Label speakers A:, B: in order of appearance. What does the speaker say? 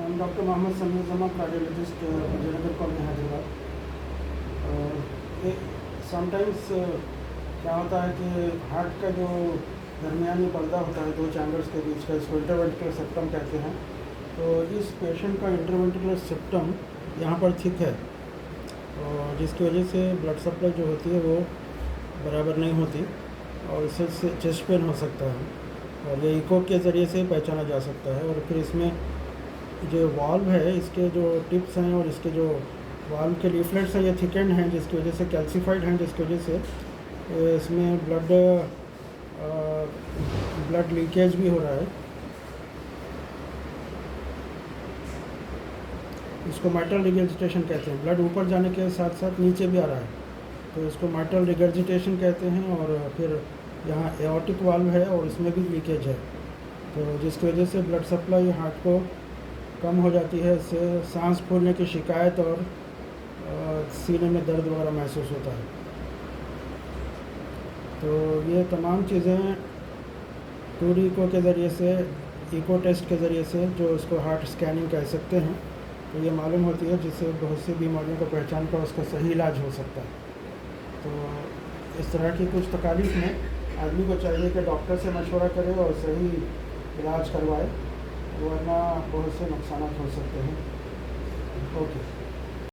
A: I'm Dr. Mohammed Samir Zaman, cardiologist, Vijayanagar Colony, Hyderabad. Sometimes क्या होता है कि हार्ट का जो दरमियानी पर्दा होता है दो चैम्बर्स के बीच का, इसको इंटरवेंट्रिकुलर सेप्टम कहते हैं। तो इस पेशेंट का इंटरवेंट्रिकुलर सेप्टम यहाँ पर थिक है, और जिसकी वजह से ब्लड सप्लाई जो होती है वो बराबर नहीं होती, और इससे चेस्ट पेन हो सकता है, और ये इको के ज़रिए से पहचाना जा सकता है। और फिर इसमें जो वाल्व है, इसके जो टिप्स हैं और इसके जो वाल्व के लीफलेट्स हैं, ये थिकेंड हैं, जिसकी वजह से कैल्सीफाइड हैं, जिसकी वजह से इसमें ब्लड लीकेज भी हो रहा है। इसको माइट्रल रिगर्जिटेशन कहते हैं। ब्लड ऊपर जाने के साथ साथ नीचे भी आ रहा है, तो इसको माइट्रल रिगर्जिटेशन कहते हैं। और फिर यहाँ एओर्टिक वाल्व है और इसमें भी लीकेज है, तो जिसकी वजह से ब्लड सप्लाई हार्ट को कम हो जाती है। इससे सांस फूलने की शिकायत और सीने में दर्द वगैरह महसूस होता है। तो ये तमाम चीज़ें टूर इको के ज़रिए से, इको टेस्ट के ज़रिए से, जो इसको हार्ट स्कैनिंग कह सकते हैं, तो ये मालूम होती है, जिससे बहुत सी बीमारियों को पहचान कर उसका सही इलाज हो सकता है। तो इस तरह की कुछ तकालीफ में आदमी को चाहिए कि डॉक्टर से मशवरा करे और सही इलाज करवाए, वरना बहुत से नुकसान हो सकते हैं। ओके।